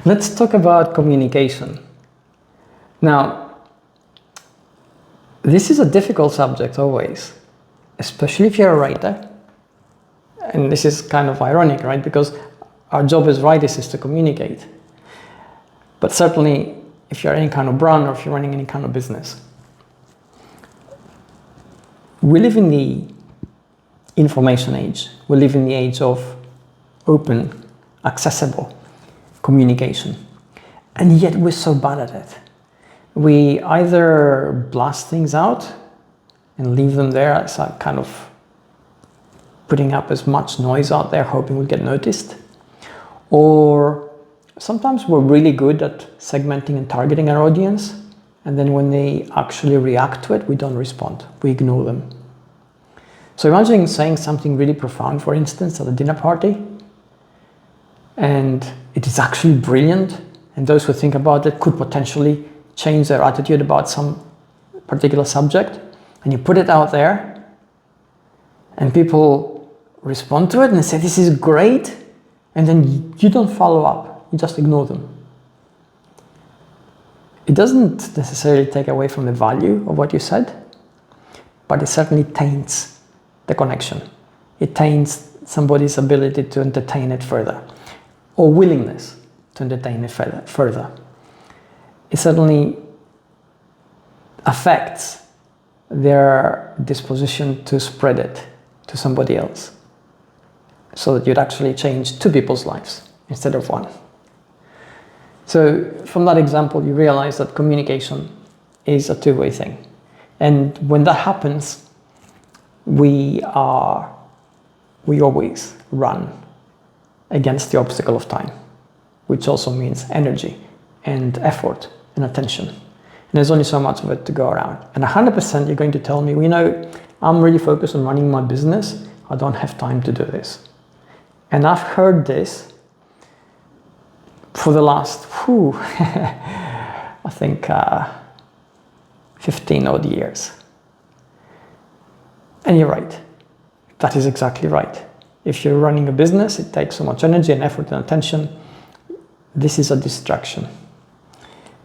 Let's talk about communication. Now, this is a difficult subject always, especially if you're a writer. And this is kind of ironic, right? Because our job as writers is to communicate. But certainly, if you're any kind of brand or if you're running any kind of business, we live in the information age. We live in the age of open, accessible communication. And yet we're so bad at it. We either blast things out and leave them there as a kind of putting up as much noise out there, hoping we'll get noticed. Or sometimes we're really good at segmenting and targeting our audience. And then when they actually react to it, we don't respond. We ignore them. So imagine saying something really profound, for instance, at a dinner party, and it is actually brilliant, and those who think about it could potentially change their attitude about some particular subject, and you put it out there, and people respond to it and they say, this is great, and then you don't follow up, you just ignore them. It doesn't necessarily take away from the value of what you said, but it certainly taints the connection. It taints somebody's ability to entertain it further, or willingness to entertain it further. It certainly affects their disposition to spread it to somebody else, so that you'd actually change two people's lives instead of one. So from that example, you realize that communication is a two-way thing. And when that happens, we always run against the obstacle of time, which also means energy and effort and attention. And there's only so much of it to go around. And 100% you're going to tell me, I'm really focused on running my business. I don't have time to do this. And I've heard this for the last, I think, 15 odd years. And you're right. That is exactly right. If you're running a business, it takes so much energy and effort and attention. This is a distraction.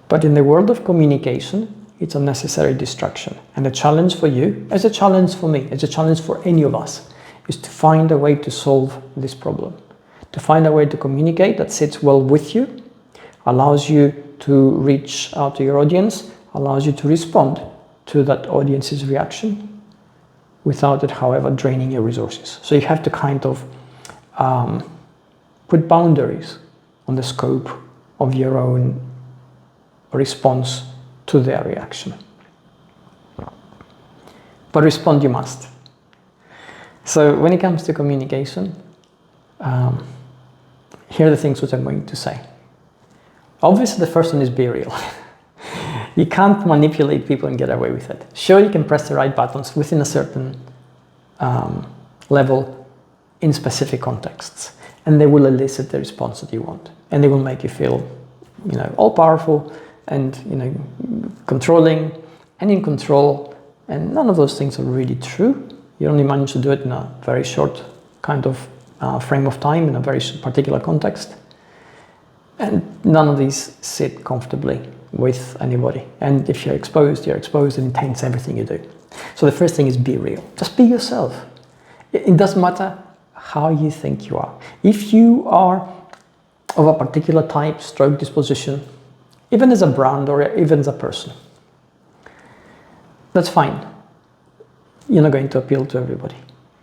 But in the world of communication, it's a necessary distraction. And the challenge for you, as a challenge for me, as a challenge for any of us, is to find a way to solve this problem. To find a way to communicate that sits well with you, allows you to reach out to your audience, allows you to respond to that audience's reaction, without it, however, draining your resources. So you have to kind of put boundaries on the scope of your own response to their reaction. But respond you must. So when it comes to communication, here are the things which I'm going to say. Obviously, the first one is be real. You can't manipulate people and get away with it. Sure, you can press the right buttons within a certain level in specific contexts, and they will elicit the response that you want, and they will make you feel, all powerful and controlling and in control. And none of those things are really true. You only manage to do it in a very short kind of frame of time in a very particular context, and none of these sit comfortably with anybody. And if you're exposed, and it taints everything you do. So the first thing is be real. Just be yourself. It doesn't matter how you think you are. If you are of a particular type, stroke, disposition, even as a brand or even as a person, that's fine. You're not going to appeal to everybody.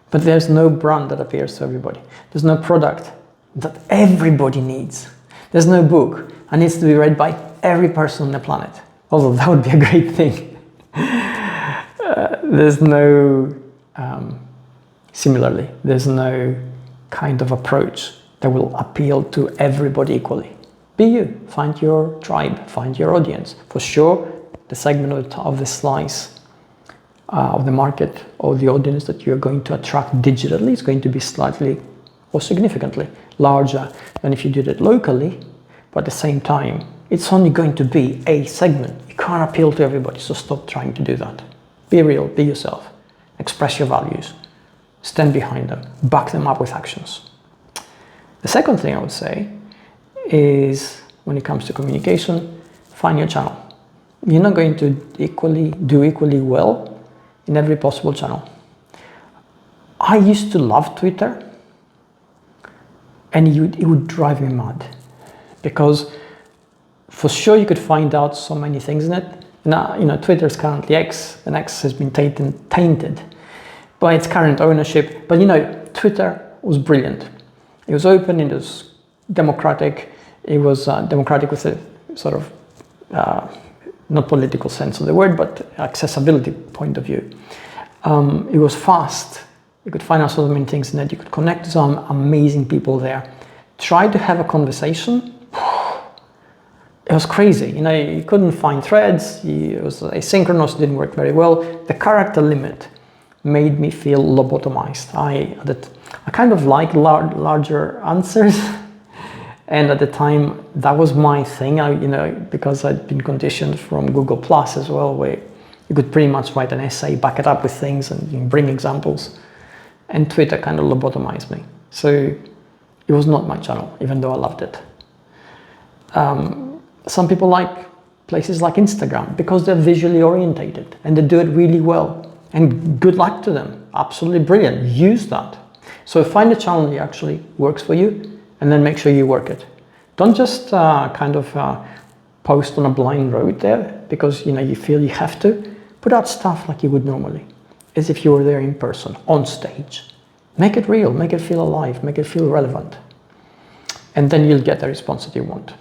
But there's no brand that appeals to everybody. There's no product that everybody needs. There's no book that needs to be read by every person on the planet, although that would be a great thing. Similarly, there's no kind of approach that will appeal to everybody equally. Be you, find your tribe, find your audience. For sure, the segment of the slice of the market or the audience that you're going to attract digitally is going to be slightly or significantly larger than if you did it locally, but at the same time, it's only going to be a segment. You can't appeal to everybody, so stop trying to do that. Be real, be yourself, express your values, stand behind them, back them up with actions. The second thing I would say is when it comes to communication, find your channel. You're not going to do equally well in every possible channel. I used to love Twitter, and it would drive me mad, because for sure you could find out so many things in it. Now, Twitter is currently X, and X has been tainted by its current ownership. But Twitter was brilliant. It was open, it was democratic. It was democratic with a sort of, not political sense of the word, but accessibility point of view. It was fast. You could find out so many things in it. You could connect to some amazing people there. Try to have a conversation. It was crazy. You couldn't find threads. It was asynchronous, didn't work very well. The character limit made me feel lobotomized. I kind of like larger answers. And at the time, that was my thing, because I'd been conditioned from Google Plus as well, where you could pretty much write an essay, back it up with things, and bring examples. And Twitter kind of lobotomized me. So it was not my channel, even though I loved it. Some people like places like Instagram because they're visually orientated and they do it really well. And good luck to them. Absolutely brilliant. Use that. So find a channel that actually works for you, and then make sure you work it. Don't just post on a blind road there because you feel you have to. Put out stuff like you would normally, as if you were there in person, on stage. Make it real, make it feel alive, make it feel relevant. And then you'll get the response that you want.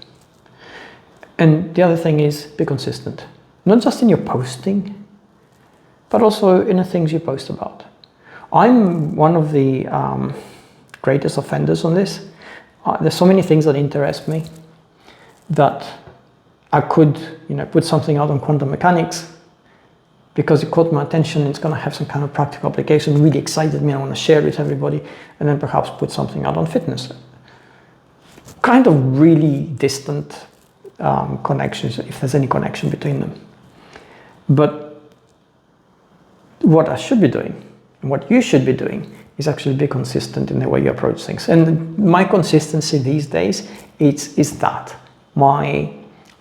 And the other thing is, be consistent. Not just in your posting, but also in the things you post about. I'm one of the greatest offenders on this. There's so many things that interest me that I could, put something out on quantum mechanics because it caught my attention. It's going to have some kind of practical application, really excited me. I want to share it with everybody, and then perhaps put something out on fitness. Kind of really distant connections, if there's any connection between them. But what I should be doing, and what you should be doing, is actually be consistent in the way you approach things. And my consistency these days is that, my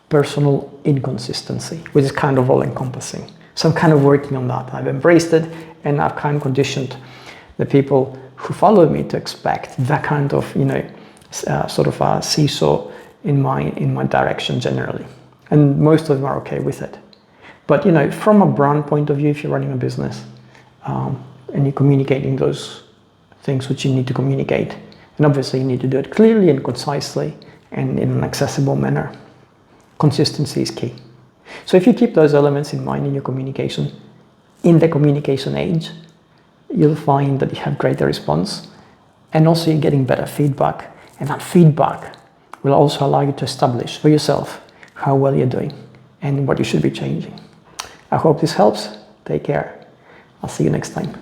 personal inconsistency, which is kind of all-encompassing. So I'm kind of working on that. I've embraced it, and I've kind of conditioned the people who follow me to expect that kind of, sort of a seesaw in my direction generally. And most of them are okay with it. But, from a brand point of view, if you're running a business, and you're communicating those things which you need to communicate, and obviously you need to do it clearly and concisely and in an accessible manner, consistency is key. So if you keep those elements in mind in your communication, in the communication age, you'll find that you have greater response, and also you're getting better feedback, and that feedback will also allow you to establish for yourself how well you're doing and what you should be changing. I hope this helps. Take care. I'll see you next time.